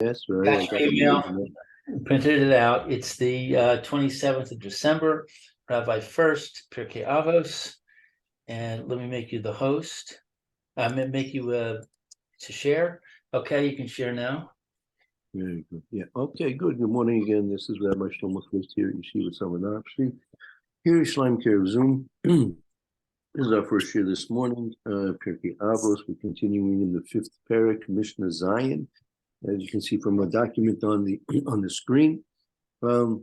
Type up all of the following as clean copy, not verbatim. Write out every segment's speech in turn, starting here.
Yes, right. Got your email. Printed it out. It's the 27th of December. Rabbi Furst, Pierke Avos. And let me make you the host. I'm going to make you to share. Okay, you can share now. Very good. Yeah. Okay, good. Good morning again. This is Rabbi Shlomo Furst here at Yeshiva Samanapshi. Here is Shlaim Care of Zoom. This is our first year this morning. Pierke Avos. We're continuing in the fifth parak, Mishnah Zion. As you can see from a document on the screen. Sheva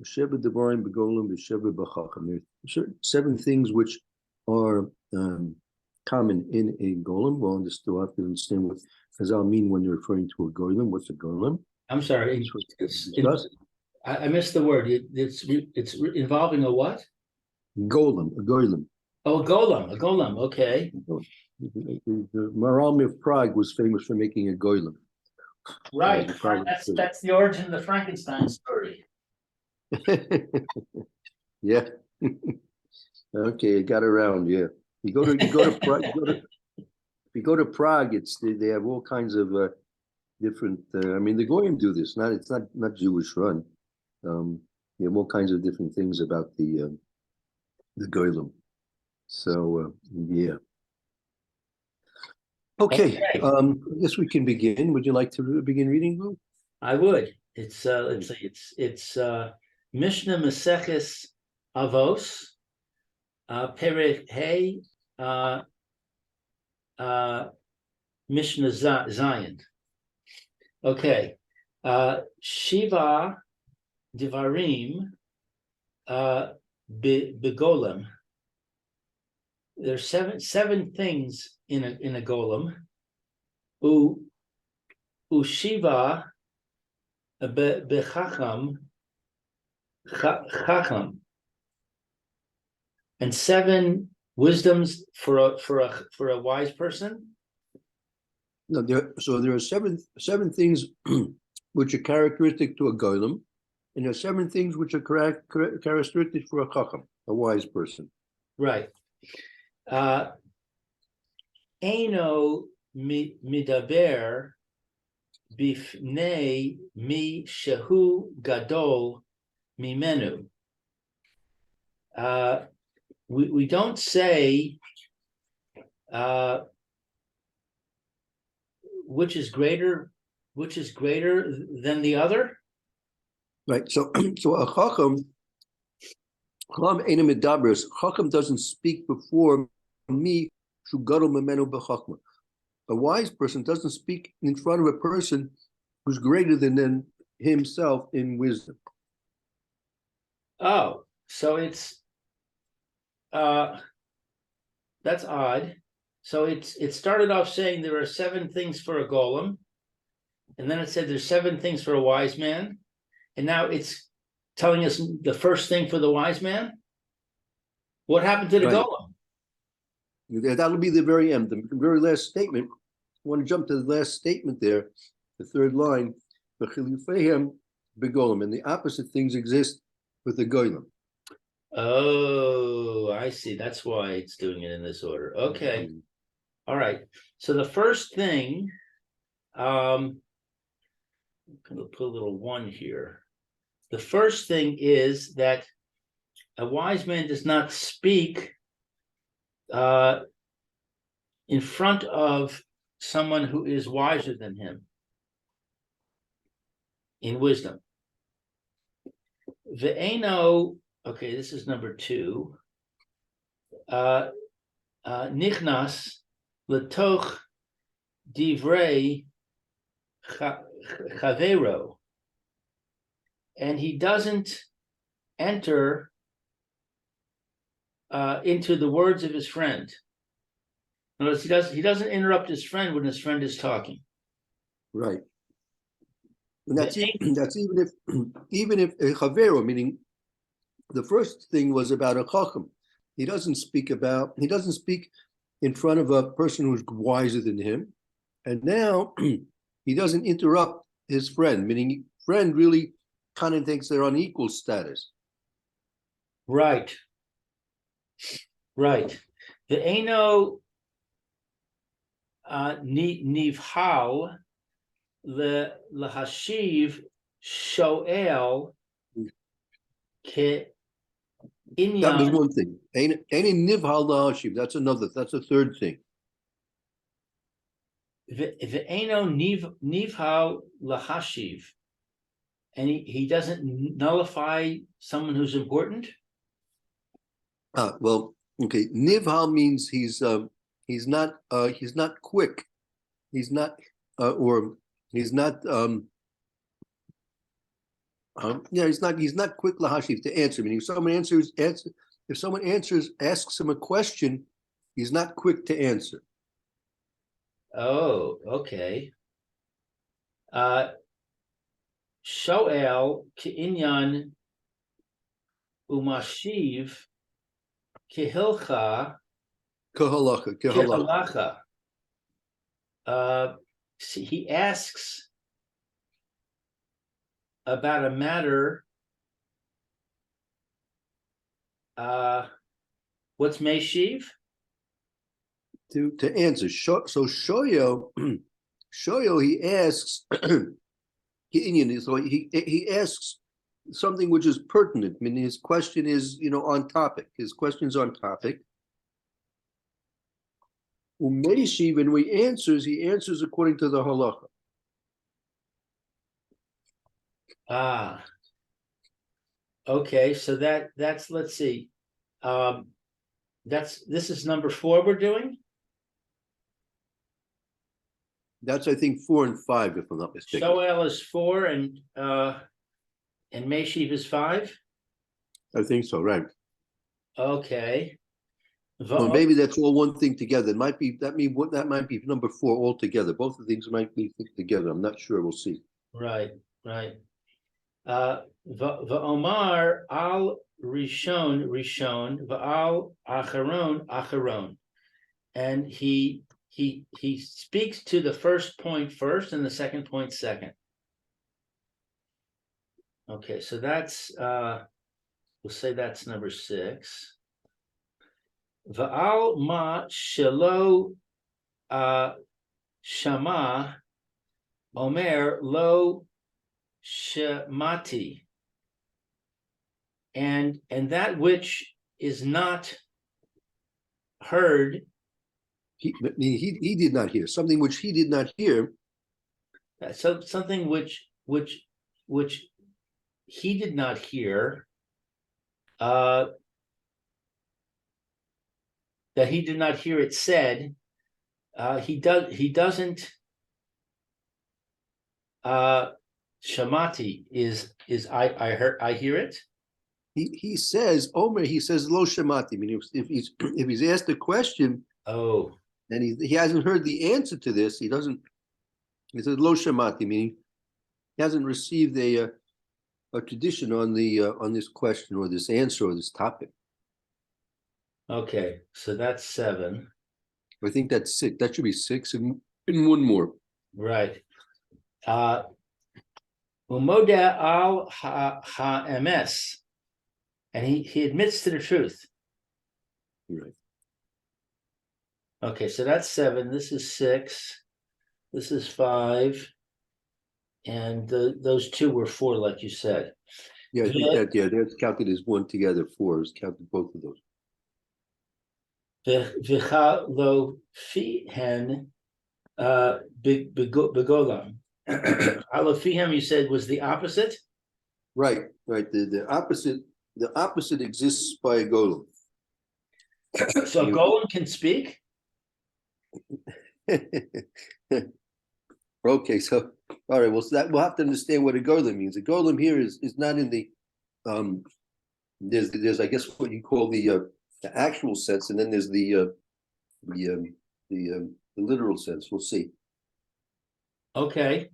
Devarim Begolem B'Sheva B'Chacham. There are seven things which are common in a golem. We'll have to understand what Chazal mean when you're referring to a golem. What's a golem? I'm sorry. I missed the word. It's involving a what? Golem, a golem. Oh, a golem. Okay. The Maharam of Prague was famous for making a golem. Right. That's the origin of the Frankenstein story. Yeah. Okay, it got around. Yeah. You go to Prague. If you go to Prague, they have all kinds of different. I mean, the Golem do this. It's not Jewish run. They have all kinds of different things about the Golem. So yeah. Okay. I guess we can begin. Would you like to begin reading, Lou? I would. It's Mishnah Maseches Avos, Perek Hey, Mishnah Zion. Okay. Shiva Divarim Begolem. There's seven things in a golem. Ushiva Bechacham Chacham, and seven wisdoms for a wise person. No, there are seven things which are characteristic to a golem, and there are seven things which are characteristic for a chacham, a wise person. Right. Eino midaber bifnei mi shehu gadol mimenu. We don't say which is greater than the other. Right. So a chacham doesn't speak before me. A wise person doesn't speak in front of a person who's greater than himself in wisdom. Oh, so it's that's odd. So it started off saying there are seven things for a golem, and then it said there's seven things for a wise man, and now it's telling us the first thing for the wise man. What happened to the golem? That'll be the very end, the very last statement. I want to jump to the last statement there, the third line. And the opposite things exist with the golem. Oh, I see. That's why it's doing it in this order. Okay. Mm-hmm. All right. So the first thing, I'm going to put a little one here. The first thing is that a wise man does not speak in front of someone who is wiser than him in wisdom. Ve'eno, okay, this is number 2. Nichnas letoch divrei chavero, and he doesn't enter into the words of his friend. In other words, he doesn't interrupt his friend when his friend is talking. Right. And that's even if a chavero, meaning the first thing was about a chacham. He doesn't speak in front of a person who's wiser than him. And now he doesn't interrupt his friend, meaning friend really kind of thinks they're on equal status. Right. The Eino Nivhau lahashiv shoel ke That was inyan one thing. Any nivhal lahashiv. That's another. That's a third thing. ve'eno nivhal lahashiv, and he doesn't nullify someone who's important. Well, okay. Nivhal means he's not quick. He's not or he's not yeah, he's not quick lahashiv to answer. I mean, if someone asks him a question, he's not quick to answer. Oh, okay. Shoel ke'inyan umashiv kehilcha Kahalacha. kehalacha. See, he asks about a matter. What's Meshiv? To answer. So Shoyo, he asks so he asks something which is pertinent. I mean, his question is, on topic. His question's on topic. Umeshiv, and he answers according to the halacha. Okay, so that's let's see. This is number 4 we're doing. That's, I think, 4 and 5, if I'm not mistaken. Shoel is 4 and Meshiv is 5. I think so, right? Okay. Or maybe that's all one thing together. It might be that might be number 4 altogether. Both of the things might be together. I'm not sure. We'll see. Right. Va'omar al rishon va'al acharon, and he speaks to the first point first and the second point second. Okay, so that's we'll say that's number 6. Va'al ma shelo shama omer lo shemati, and that which is not heard. He did not hear something which he did not hear. So something which he did not hear. That he did not hear it said. He doesn't. Shamati is I hear it. He says Omer. He says lo shamati. I mean, if he's asked a question, and he hasn't heard the answer to this, he doesn't. He says lo shamati, meaning he hasn't received a tradition on this question or this answer or this topic. Okay, so that's 7. I think that's 6. That should be 6 and one more. Right. Umoda al ha-emes, and he admits to the truth. Right. Okay, so that's 7. This is 6. This is 5. And those 2 were 4, like you said. Yeah, I think that's counted as one together. 4 is counted both of those. V'chalo fihen begolam. Alofihem, you said, was the opposite. Right. The opposite exists by a golem. So a golem can speak. Okay, so all right. Well, so that we'll have to understand what a golem means. A golem here is not in the There's I guess what you call the actual sense, and then there's the literal sense. We'll see. Okay,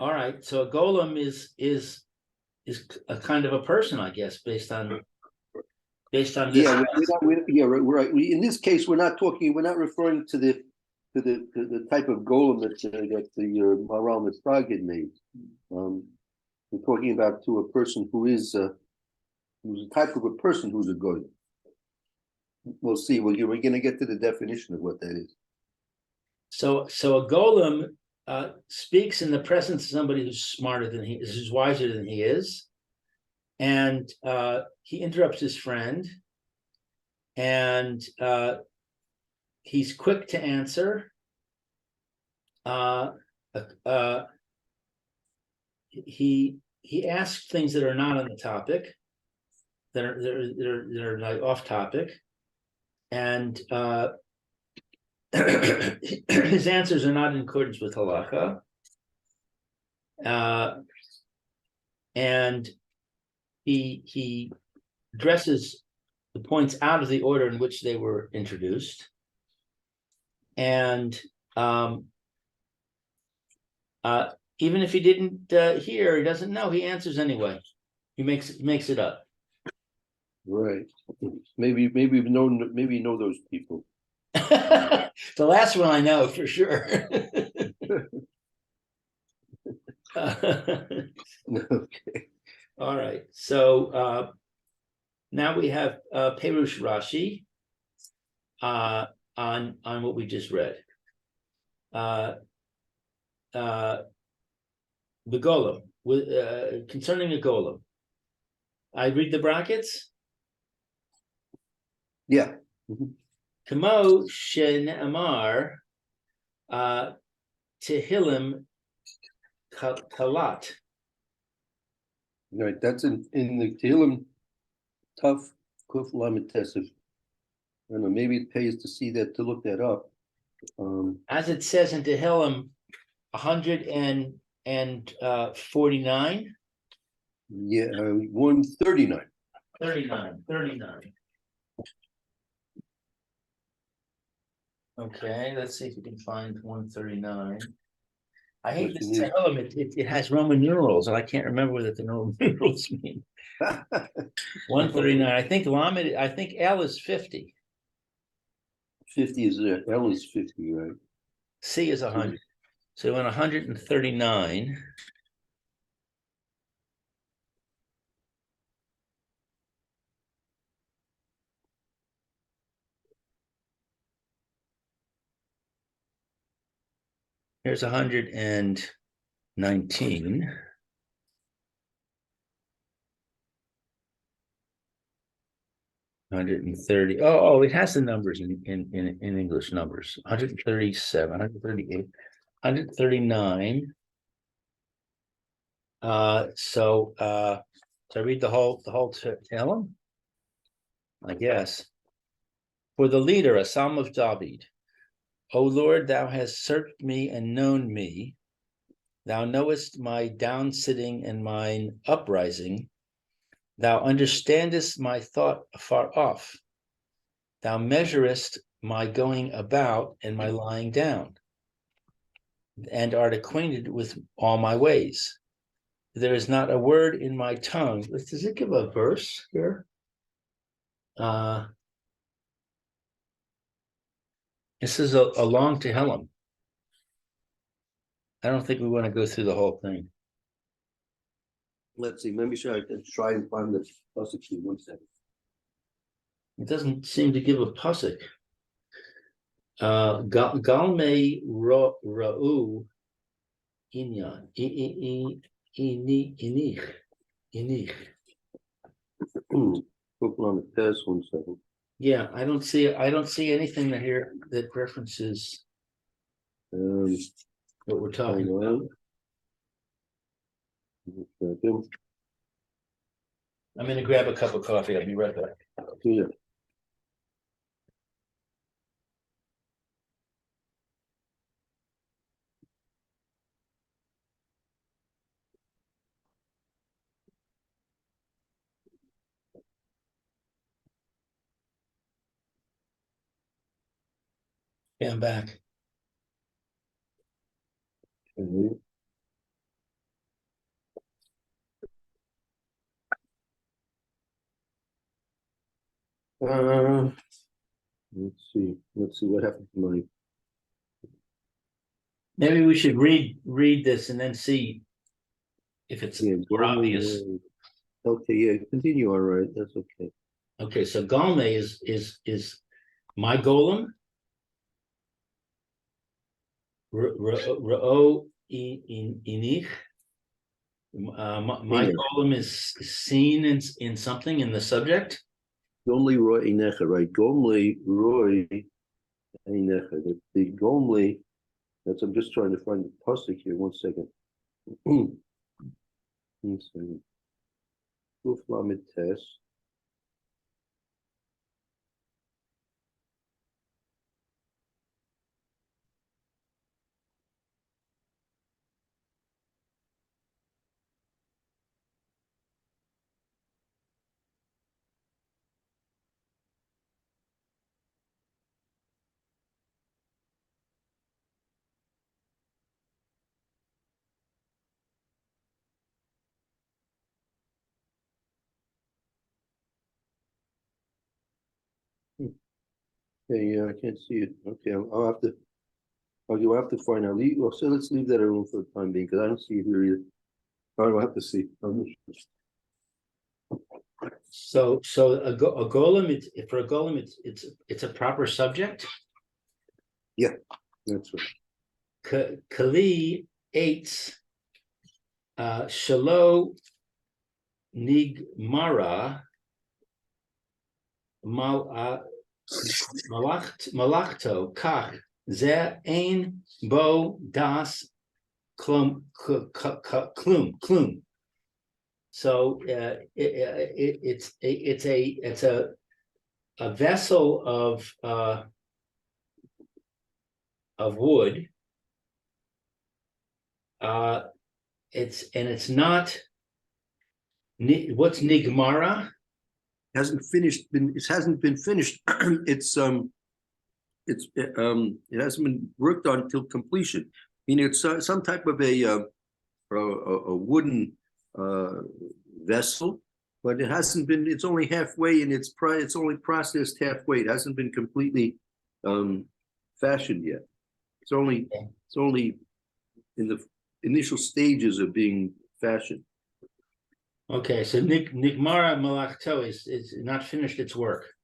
all right. So a golem is a kind of a person, I guess, based on this. Yeah, we're right. In this case, we're not referring to the type of golem that the Maharal Mitzvah made. We're talking about to a person who's a type of a person who's a golem. We'll see. We're going to get to the definition of what that is. So a golem speaks in the presence of somebody who's smarter than he is, who's wiser than he is, and he interrupts his friend, and he's quick to answer. He asks things that are not on the topic, that are like off topic, and his answers are not in accordance with halakha, and he addresses the points out of the order in which they were introduced, and even if he didn't hear, he doesn't know, he answers anyway. He makes it up. Right. Maybe know those people. The last one I know for sure. Okay. All right. So now we have Perush Rashi on what we just read. The Golem, concerning the Golem. I read the brackets. Yeah. Kamo shene'amar tehillim kalat. Right. That's in the Tehillim Tough Kuf Lamed Tesef. I don't know. Maybe it pays to see that, to look that up. As it says in Tehillim 149. Yeah, 139. 39. Okay, let's see if we can find 139. I hate this Tehillim. It has Roman numerals, and I can't remember what the Roman numerals mean. 139. I think Lamed. I think L is 50. 50 is there. L is 50, right? C is 100. So in 139. Here's 119. 130. Oh, it has the numbers in English numbers. 137, 138, 139. So I read the whole Tehillim? I guess. For the leader, a psalm of David. O Lord, thou hast searched me and known me. Thou knowest my down sitting and mine uprising. Thou understandest my thought afar off. Thou measurest my going about and my lying down, and art acquainted with all my ways. There is not a word in my tongue. Does it give a verse here? This is a long Tehillim. I don't think we want to go through the whole thing. Let's see. Maybe I can try and find the pasuk. 1 second. It doesn't seem to give a pasuk. Galme ra'u inyan inich. Put on the test 1 second. Yeah, I don't see anything that here that references what we're talking about. I'm going to grab a cup of coffee. I'll be right back. Yeah. Yeah, I'm back. Okay. Let's see what happened to my. Maybe we should read this and then see if it's more obvious. Okay, yeah, continue. All right, that's okay. Okay, so Galme is my golem. Ra'o inich. My golem is seen in something in the subject. Gomli Roy Inecha, right? Gomli Roy Inecha. The Gomli, that's, I'm just trying to find the pasuk here. 1 second. 1 second. Uflamid test. Okay, yeah, I can't see it. Okay, I'll have to. I'll have to find out. Well, so let's leave that alone for the time being because I don't see it here either. I'll have to see. So a golem, for a golem, it's a proper subject. Yeah, that's right. Kali eitz shalo nigmara malachto kach ze ein bo das klum. So it's a vessel of wood. It's not. What's nigmara? It hasn't been finished. It hasn't been worked on till completion. Meaning it's some type of a wooden vessel, but it hasn't been. It's only halfway, and it's only processed halfway. It hasn't been completely fashioned yet. It's only in the initial stages of being fashioned. Okay, so nigmara malachto is not finished its work.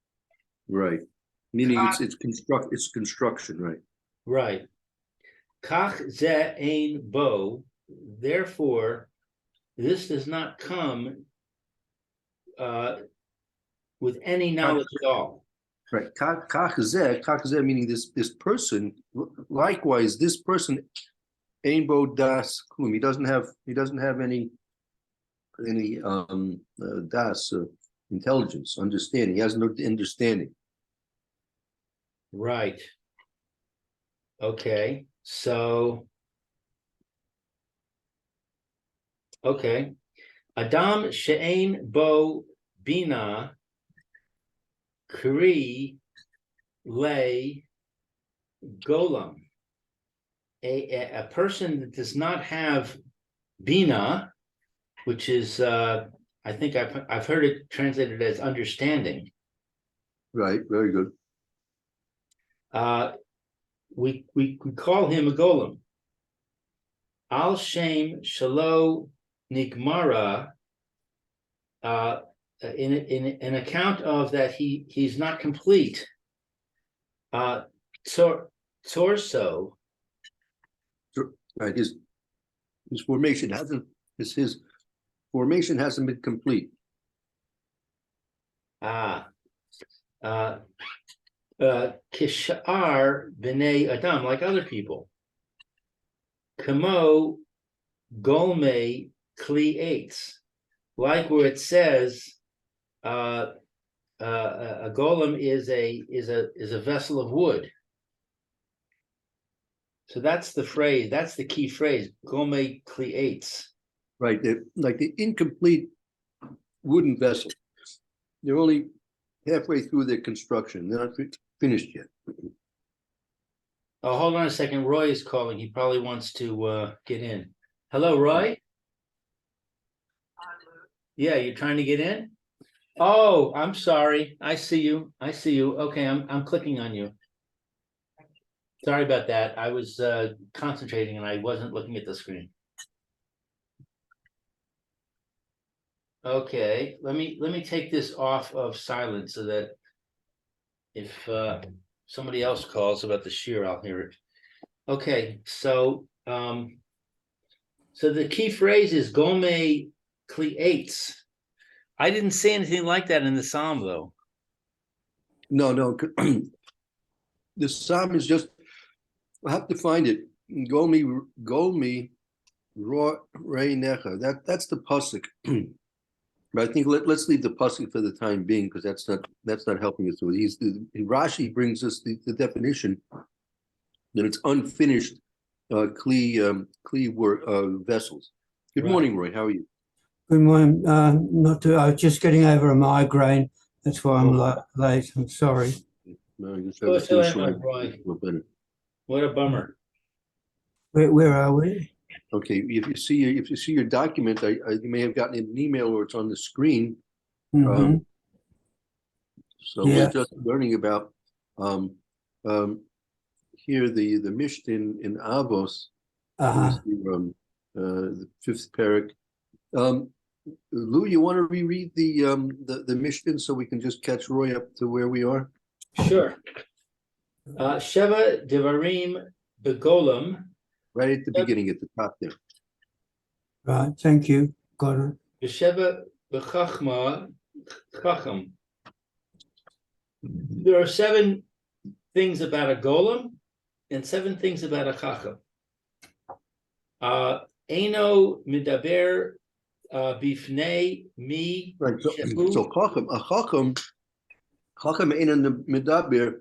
Right. Meaning it's construction, right? Right. Kach ze ein bo. Therefore, this does not come with any knowledge at all. Right. Kach ze meaning this person. Likewise, this person ein bo das klum. He doesn't have any das intelligence, understanding. He has no understanding. Right. Okay. So. Okay. Adam she'ein bo bina kri le golem. A person that does not have bina, which is I think I've heard it translated as understanding. Right. Very good. We call him a golem. Al shem shalo nigmara. In an account of that he's not complete. Torso. Right. His formation hasn't been complete. Kishar b'nei Adam, like other people. Kamo golme kli eitz, like where it says a golem is a vessel of wood. So that's the phrase. That's the key phrase. Golme kli eitz. Right. Like the incomplete wooden vessel. They're only halfway through their construction. They're not finished yet. Oh, hold on a second. Roy is calling. He probably wants to get in. Hello, Roy? Yeah, you're trying to get in? Oh, I'm sorry. I see you. Okay, I'm clicking on you. Sorry about that. I was concentrating and I wasn't looking at the screen. Okay, let me take this off of silent so that if somebody else calls about the shear, I'll hear it. Okay, so so the key phrase is Gome Cleates. I didn't say anything like that in the Psalm, though. No, the psalm is just, I have to find it. Golmi, Ro Rei Necha. That's the pasuk. But I think let's leave the pasuk for the time being, because that's not helping us through it. Rashi brings us the definition that it's unfinished vessels. Good morning, Roy. How are you? Good morning. Not to. I was just getting over a migraine. That's why I'm late. I'm sorry. No, you just Go have to that, Roy. What a bummer. Where are we? Okay, if you see your document, you may have gotten an email or it's on the screen. So Yeah. we're just learning about here the Mishnah in Avos, the fifth parak. Lou, you want to reread the Mishnah so we can just catch Roy up to where we are? Sure. Sheva Devarim Begolem. Right at the beginning, at the top there. Right. Thank you. Got it. Sheva Bechachma Chacham. There are 7 things about a golem and 7 things about a chacham. Eino midaber bifnei mi. Right. So chacham ain't in the midaber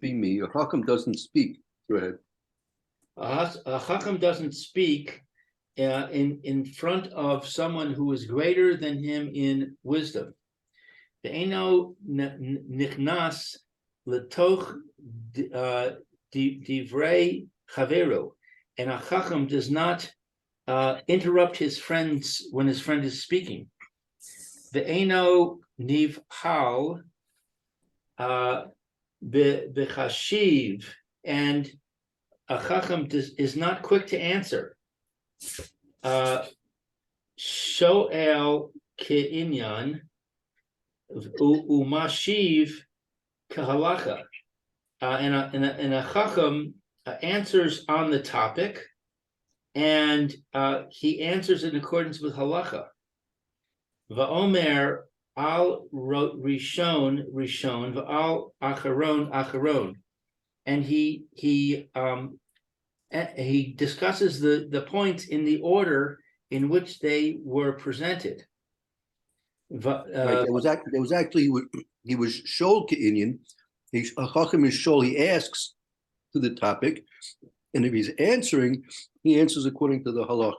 me. A chacham doesn't speak. Go ahead. A chacham doesn't speak in front of someone who is greater than him in wisdom. The Eino nichnas letoch divrei chaveru, and a chacham does not interrupt his friends when his friend is speaking. The Eino nivhal bechashiv, and a chacham is not quick to answer. Shoel ke'inyan umashiv kahalacha, and a chacham answers on the topic, and he answers in accordance with halacha. Va'omer al rishon va'al acharon, and he discusses the points in the order in which they were presented. Right. There was actually he was shol ke'inyan. A chacham is shol. He asks to the topic, and if he's answering, he answers according to the halach.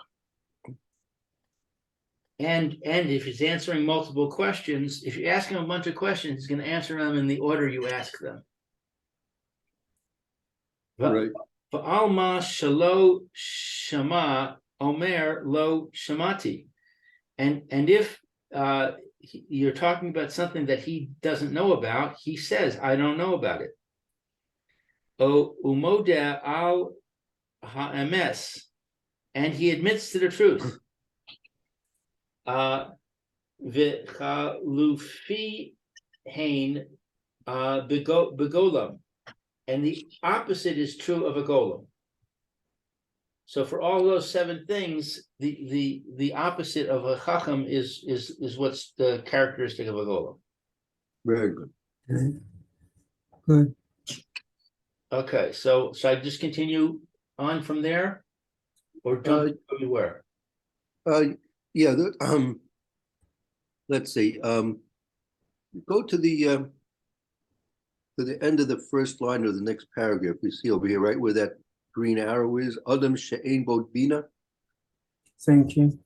And if he's answering multiple questions, if you ask him a bunch of questions, he's going to answer them in the order you ask them. Right. Va'alma shalo shama omer lo shamati, and if you're talking about something that he doesn't know about, he says, I don't know about it. O umoda al ha'emes, and he admits to the truth. V'chalufi hein begolam, and the opposite is true of a golem. So for all those 7 things, the opposite of a chacham is what's the characteristic of a golem. Very good. Good. Okay, so I just continue on from there, or jump everywhere? Yeah. Let's see. Go to the end of the first line of the next paragraph. You see over here, right where that green arrow is. Adam she'ein bo bina. Thank you.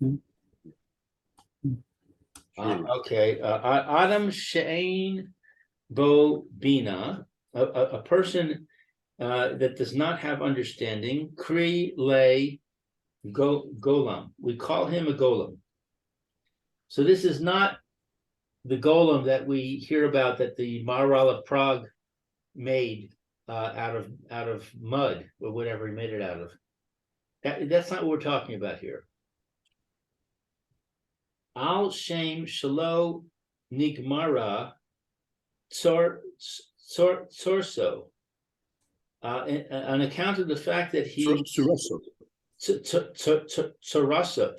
Okay. Adam she'ein bo bina, a person that does not have understanding. Kri le golem. We call him a golem. So this is not the golem that we hear about that the Maharal of Prague made out of mud or whatever he made it out of. That's not what we're talking about here. Al shem shalo nigmara sorso. on account of the fact that he Surasso.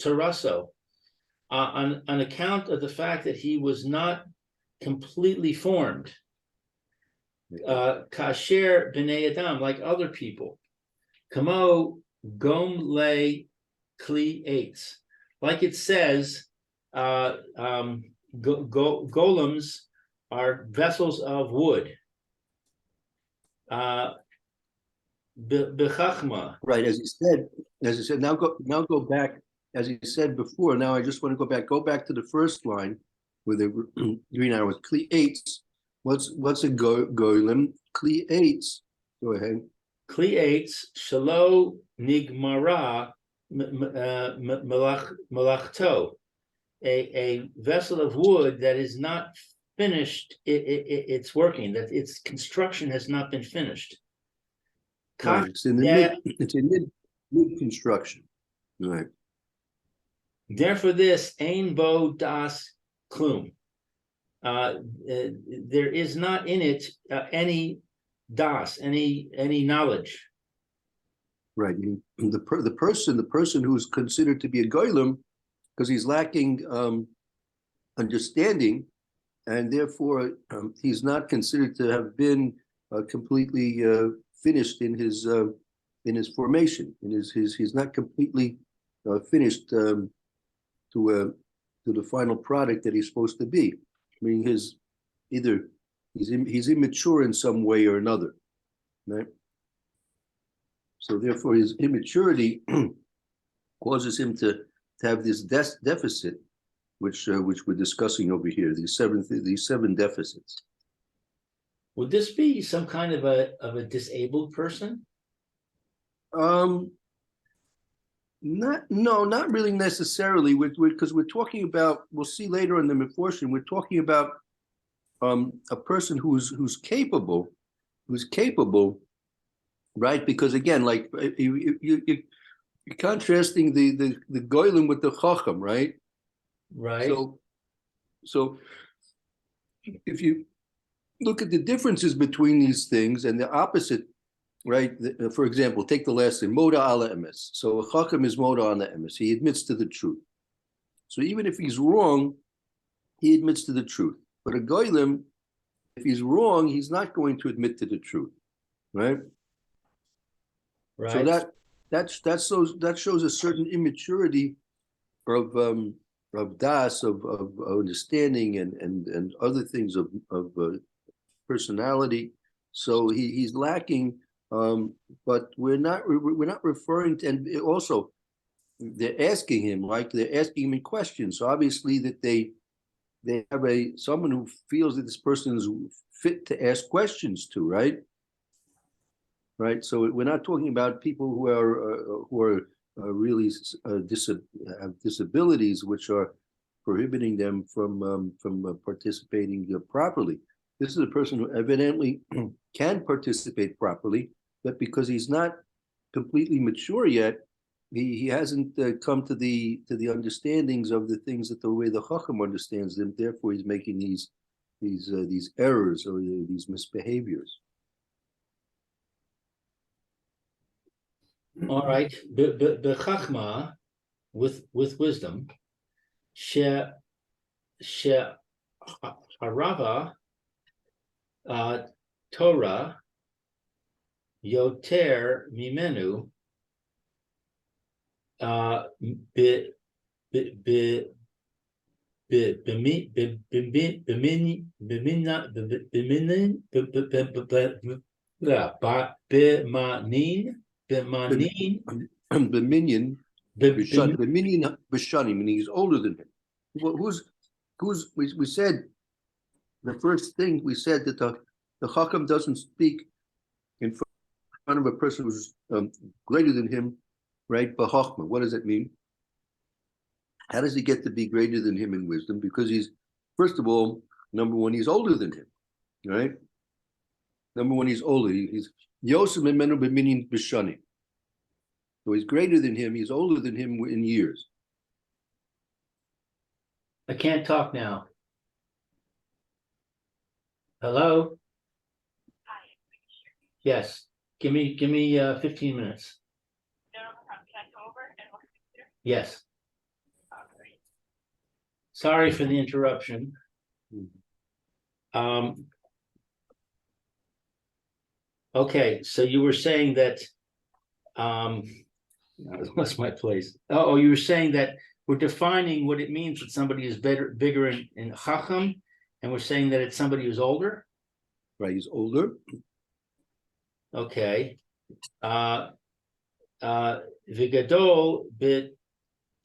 Tarasso, on account of the fact that he was not completely formed, kasher b'nei adam, like other people, kamo gom le kli eitz, like it says, golems are vessels of wood. Bechachma. Right, as he said, now go back, as he said before, now I just want to go back to the first line with the green arrow with Kli Eitz. What's a golem? Kli Eitz. Go ahead. Kli eitz shelo nigmara malachto, a vessel of wood that is not finished it's working, that its construction has not been finished. Right. It's in mid construction. Right. Therefore, this ein bo das klum. There is not in it any das, any knowledge. Right. The person who's considered to be a golem, because he's lacking understanding, and therefore he's not considered to have been completely finished in his formation. He's not completely finished to the final product that he's supposed to be. I mean, he's immature in some way or another, right? So therefore, his immaturity causes him to have this deficit, which we're discussing over here. These seven deficits. Would this be some kind of a disabled person? Not really necessarily. Because we're talking about. We'll see later in the Meforshim. We're talking about a person who's capable, right? Because again, like you're contrasting the Golem with the Hoham, right? Right. So if you look at the differences between these things and the opposite, right? For example, take the last thing, Moda ala emes. So a Chacham is Moda ala emes. He admits to the truth. So even if he's wrong, he admits to the truth. But a Golem, if he's wrong, he's not going to admit to the truth, right? Right. So that shows a certain immaturity of das, of understanding and other things of personality. So he's lacking, but we're not referring to, and also they're asking him in questions. So obviously that they have someone who feels that this person is fit to ask questions to, right? Right. So we're not talking about people who are really have disabilities which are prohibiting them from participating properly. This is a person who evidently can participate properly, but because he's not completely mature yet, he hasn't come to the understandings of the things that the way the Chacham understands them. Therefore, he's making these errors or these misbehaviors. All right, bechachma, with wisdom, she harava Torah yoter mimenu B'minyan b'shanim, meaning he's older than him. Well, we said the first thing we said that the Chacham doesn't speak in front of a person who's greater than him, right? B'chachma. What does that mean? How does he get to be greater than him in wisdom? Because he's, first of all, number one, he's older than him, right? Number one, he's older. He's Yosef Memenu b'minyan b'shanim. So he's greater than him. He's older than him in years. I can't talk now. Hello? Yes. Give me 15 minutes. Yes. Sorry for the interruption. Okay, so you were saying that I lost my place. Oh, you were saying that we're defining what it means that somebody is bigger in Hoham, and we're saying that it's somebody who's older. Right, he's older. Okay. Vigadol bit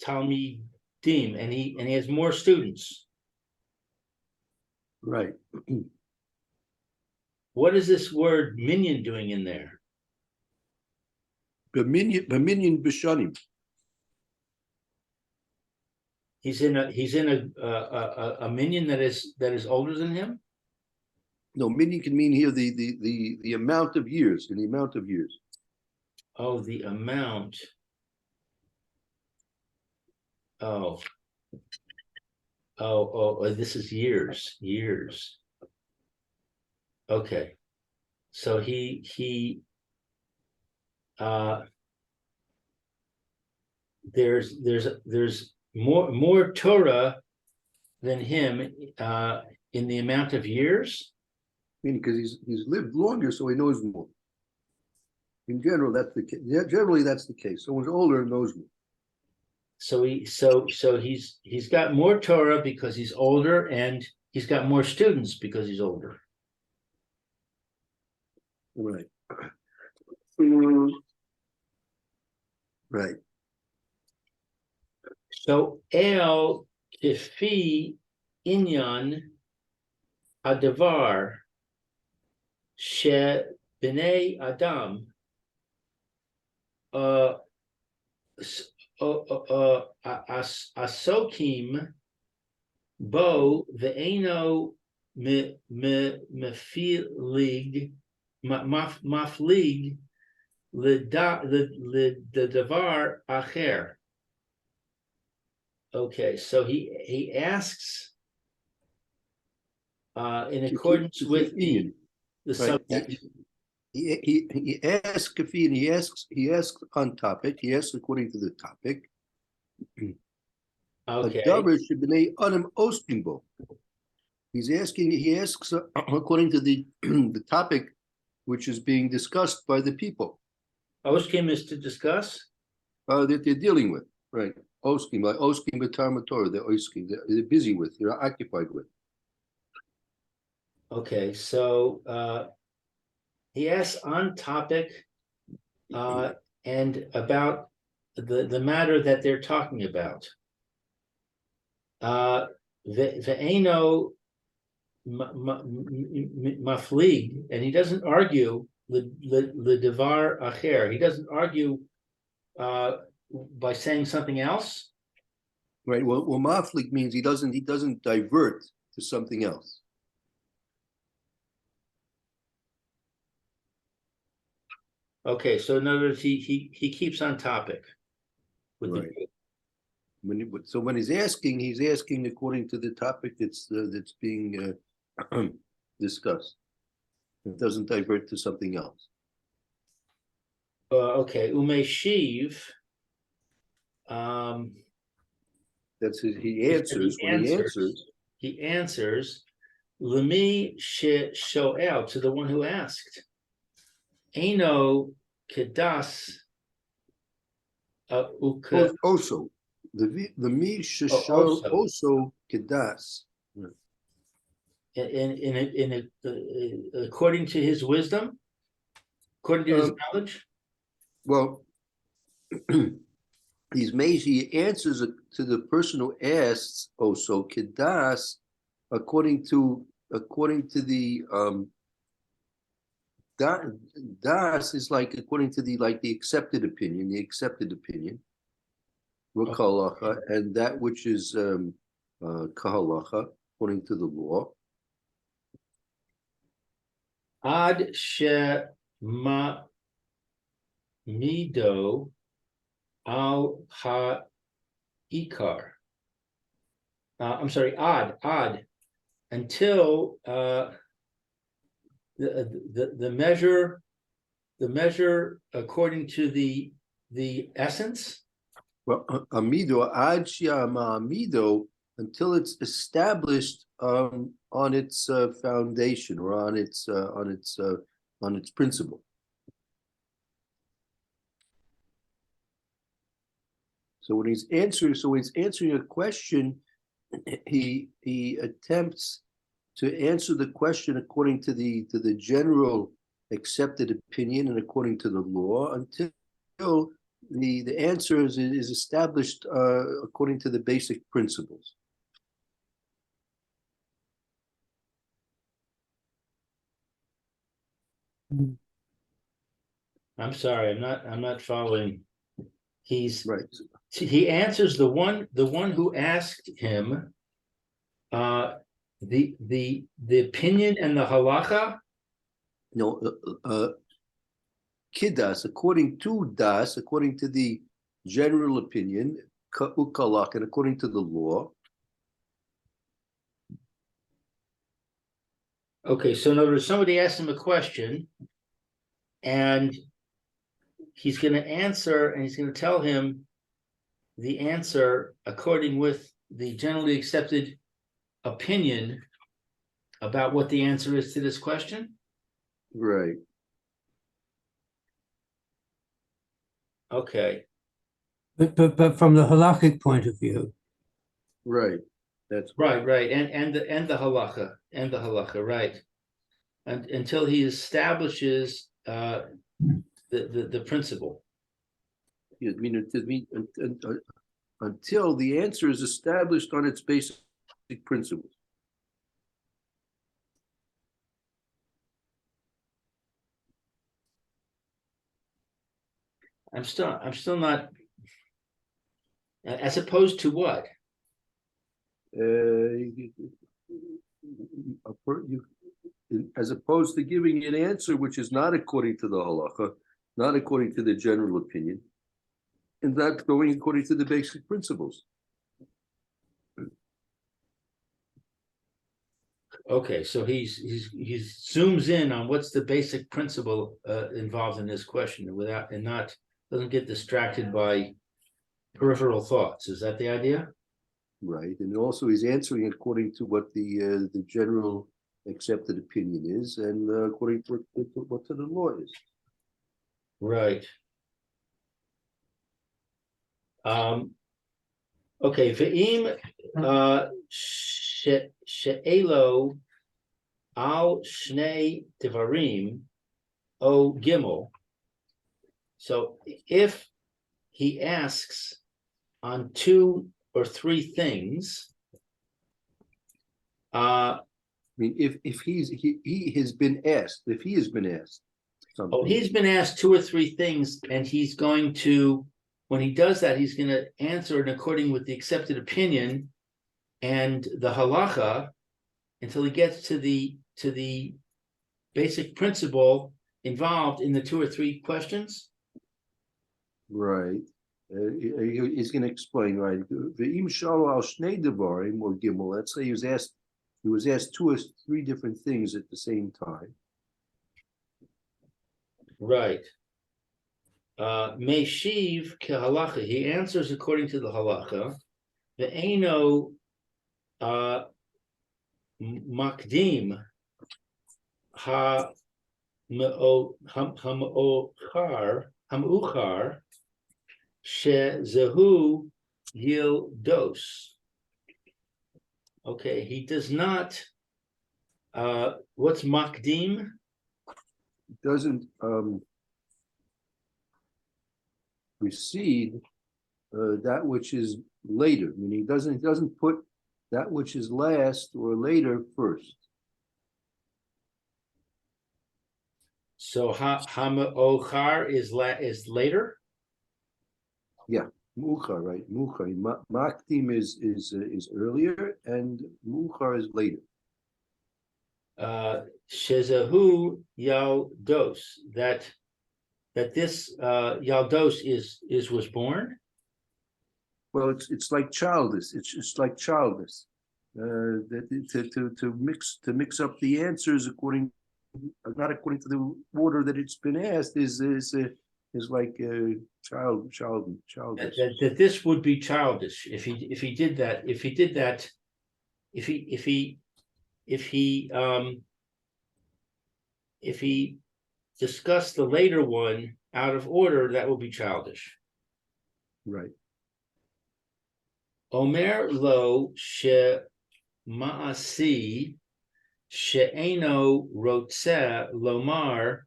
Talmidim, and he has more students. Right. What is this word minion doing in there? B'minyan b'shanim. He's in a minion that is older than him. No, minyan can mean here the amount of years, and the amount of years. Oh, the amount. Oh, this is years. Okay, so there's more Torah than him in the amount of years. Meaning because he's lived longer, so he knows more. In general, that's the case. Yeah, generally that's the case. Someone's older and knows more. So he's got more Torah because he's older, and he's got more students because he's older. Right. Right. So El Kifi Inyan Adavar She B'nei Adam Asokim Bo Ve'eno Maflig L'davar Acher. Okay, so he asks in accordance with the subject. He asks Kafi, and he asks on topic. He asks according to the topic. Okay. He asks according to the the topic which is being discussed by the people. Oskim is to discuss? That they're dealing with, right? Oskim, like Oskim B'Talmud Torah, they're busy with, they're occupied with. Okay, so he asks on topic and about the matter that they're talking about. Ve'eno maflig, and he doesn't argue the devar acher. He doesn't argue by saying something else. Right. Well, maflig means he doesn't divert to something else. Okay, so in other words, he keeps on topic with Right. the So when he's asking according to the topic that's being discussed. It doesn't divert to something else. Okay, Umeshiv. That's it. He answers. He answers. Lemi shoel, to the one who asked. Eno kedas. Also, the mi shishol also kedas. According to his wisdom, according to his knowledge. Well, he answers to the person who asks also kedas according to the das is like according to the accepted opinion, Kalacha, and that which is kahalacha according to the law. Ad she ma mido al ha ikar. I'm sorry, odd until the measure the measure according to the essence? Well, amido, ad shi'ama amido, until it's established on its foundation or on its principle. So when he's answering a question, he attempts to answer the question according to the general accepted opinion and according to the law until the answer is established according to the basic principles. I'm sorry, I'm not following. Right. He answers the one who asked him the opinion and the halacha. No, kidas, according to the general opinion, ukalak, and according to the law. Okay, so in other words, somebody asked him a question, and he's going to answer, and he's going to tell him the answer according with the generally accepted opinion about what the answer is to this question. Right. Okay. But from the halakhic point of view. Right. That's right. And the halacha, right. And until he establishes the principle. I mean, until the answer is established on its basic principles. I'm still not. As opposed to what? As opposed to giving an answer which is not according to the halacha, not according to the general opinion, and not going according to the basic principles. Okay, so he zooms in on what's the basic principle involved in this question, doesn't get distracted by peripheral thoughts. Is that the idea? Right, and also he's answering according to what the general accepted opinion is, and according to what the law is. Right. Okay, ve'im she'elo al shnei devarim o gimel. So if he asks on 2 or 3 things, I mean, if he has been asked, something. he's been asked 2 or 3 things, and he's going to, when he does that, he's going to answer it according with the accepted opinion and the halacha until he gets to the basic principle involved in the 2 or 3 questions. Right. He's going to explain, right? Ve'im shalo al shnei devarim or gimel. Let's say he was asked 2 or 3 different things at the same time. Right. Meshiv kehalacha. He answers according to the halacha. Ve'eno makdim hamuchar shezehu yildos. Okay, he does not. What's makdim? Doesn't precede that which is later. I mean, he doesn't put that which is last or later first. So hamuchar is later. Yeah, muchar, right? Muchar. Makdim is earlier, and muchar is later. Shezahu yaldos, that this yaldos was born. Well, it's like childless. It's just like childless. To mix up the answers according not according to the order that it's been asked, is like childish. That this would be childish if he did that. If he discussed the later one out of order, that would be childish. Right. Omer lo she ma'asi she'eno rotze lomar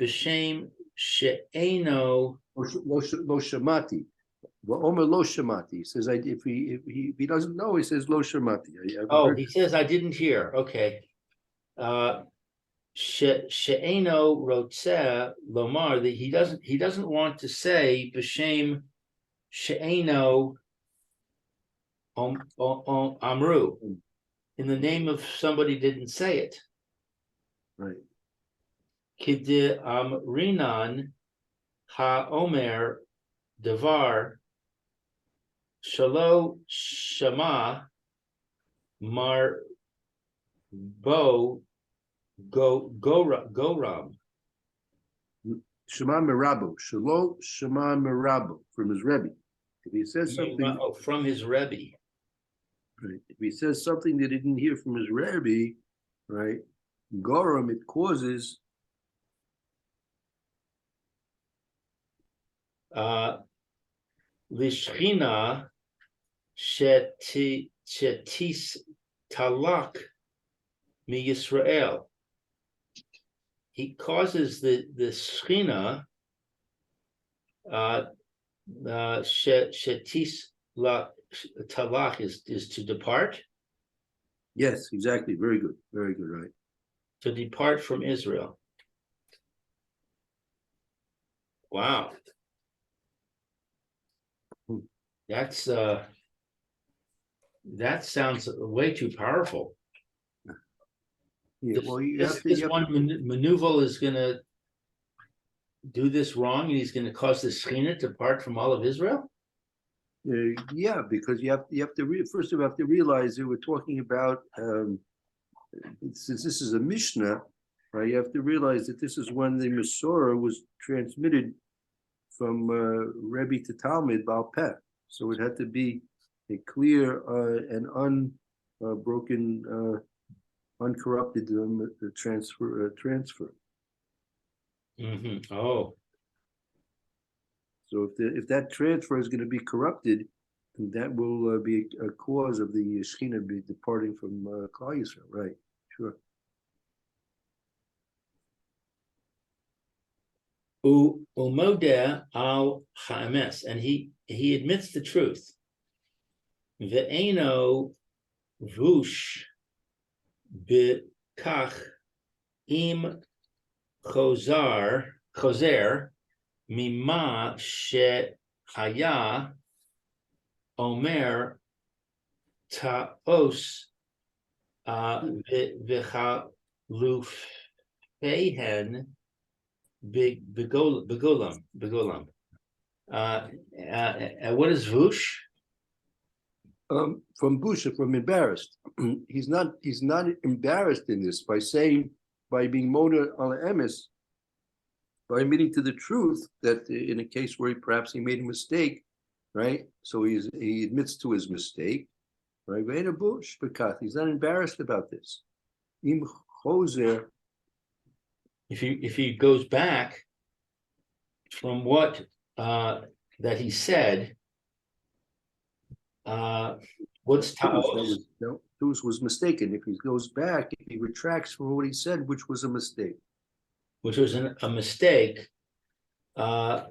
b'shem she'eno. Lo shamati. Well, Omer lo shamati. He says, if he doesn't know, he says lo shamati. Oh, he says I didn't hear. Okay. She'eno rotze lomar, that he doesn't want to say b'shem she'eno amru, in the name of somebody didn't say it. Right. Kid amrinan ha omer devar shalo shama mar bo goram. Shema Merabu, Shalo Shema Merabu, from his Rebbe. If he says something From his Rebbe. Right. If he says something that he didn't hear from his Rebbe, right, Goram, it causes Lishchina shetis talak mi Yisrael. He causes the Shechina shetis talak is to depart. Yes, exactly. Very good, right. To depart from Israel. Wow. That's that sounds way too powerful. Yeah, This one maneuver is going to do this wrong, and he's going to cause the Shechina to depart from all of Israel. Yeah, because you have to first of all have to realize that we're talking about since this is a Mishnah, right? You have to realize that this is when the Masorah was transmitted from Rebbe to Talmud Baal Peh, so it had to be a clear and unbroken, uncorrupted transfer. Mm-hmm. Oh. So if that transfer is going to be corrupted, that will be a cause of the Shechina be departing from Klal Yisrael, right? Sure. Umodeh al ha'emes, and he admits the truth. Ve'eno vush b'kach im chozer mima she'haya omer ta'os v'chalufeihen begolam. What is vush? From bush, from embarrassed. He's not embarrassed in this by being mona al emes, by admitting to the truth that in a case where perhaps he made a mistake, right? So he admits to his mistake, right? He's not embarrassed about this. Im chozer. If he goes back from what that he said, what's ta'os? Ta'os was mistaken. If he goes back, if he retracts from what he said, which was a mistake. Which was a mistake. Lo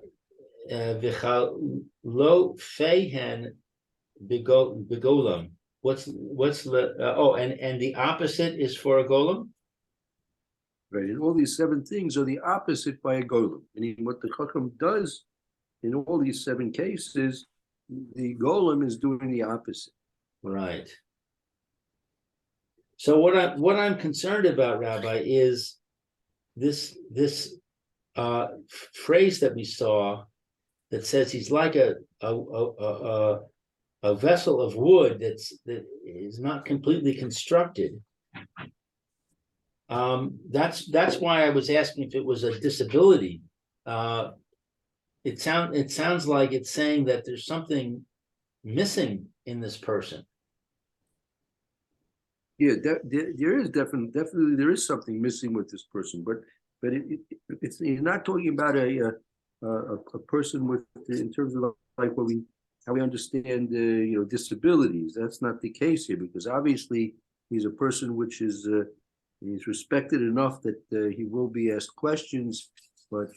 feihen begolam. What's the and the opposite is for a golem? Right, and all these 7 things are the opposite by a golem. And what the Hoham does in all these 7 cases, the golem is doing the opposite. Right. So what I'm concerned about, Rabbi, is this phrase that we saw that says he's like a vessel of wood that is not completely constructed. That's why I was asking if it was a disability. It sounds like it's saying that there's something missing in this person. Yeah, there is definitely there is something missing with this person, but it's you're not talking about a person with in terms of like how we understand disabilities. That's not the case here, because obviously he's a person which is he's respected enough that he will be asked questions, but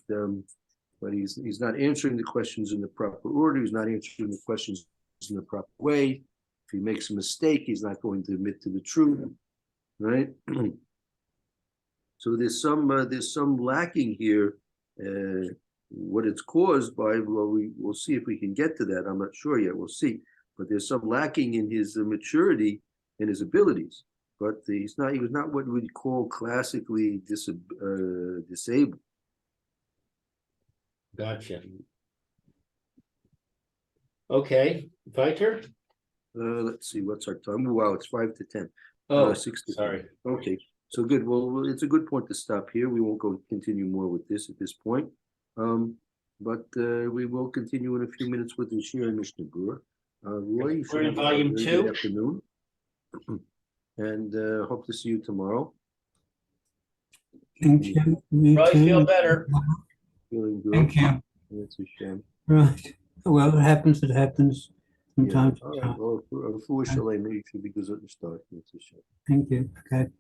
he's not answering the questions in the proper order. He's not answering the questions in the proper way. If he makes a mistake, he's not going to admit to the truth, right? So there's some lacking here. What it's caused by, well, we'll see if we can get to that. I'm not sure yet. We'll see. But there's some lacking in his maturity and his abilities. But he was not what we'd call classically disabled. Gotcha. Okay, Viter? Let's see, what's our time? Wow, it's 5 to 10. Oh, 6 to 10. sorry. Okay, so good. Well, it's a good point to stop here. We won't continue more with this at this point. But we will continue in a few minutes with the Shir and Mishnah Berurah. Roy, you We're in should have a volume very 2. good afternoon. And hope to see you tomorrow. Thank you. Me Roy, too. feel better. Feeling good. Thank you. That's a shame. Right. Well, it happens from Yeah. time to All right. time. Well, for shalom, you should be good at the start. It's a shame. Thank you. Okay.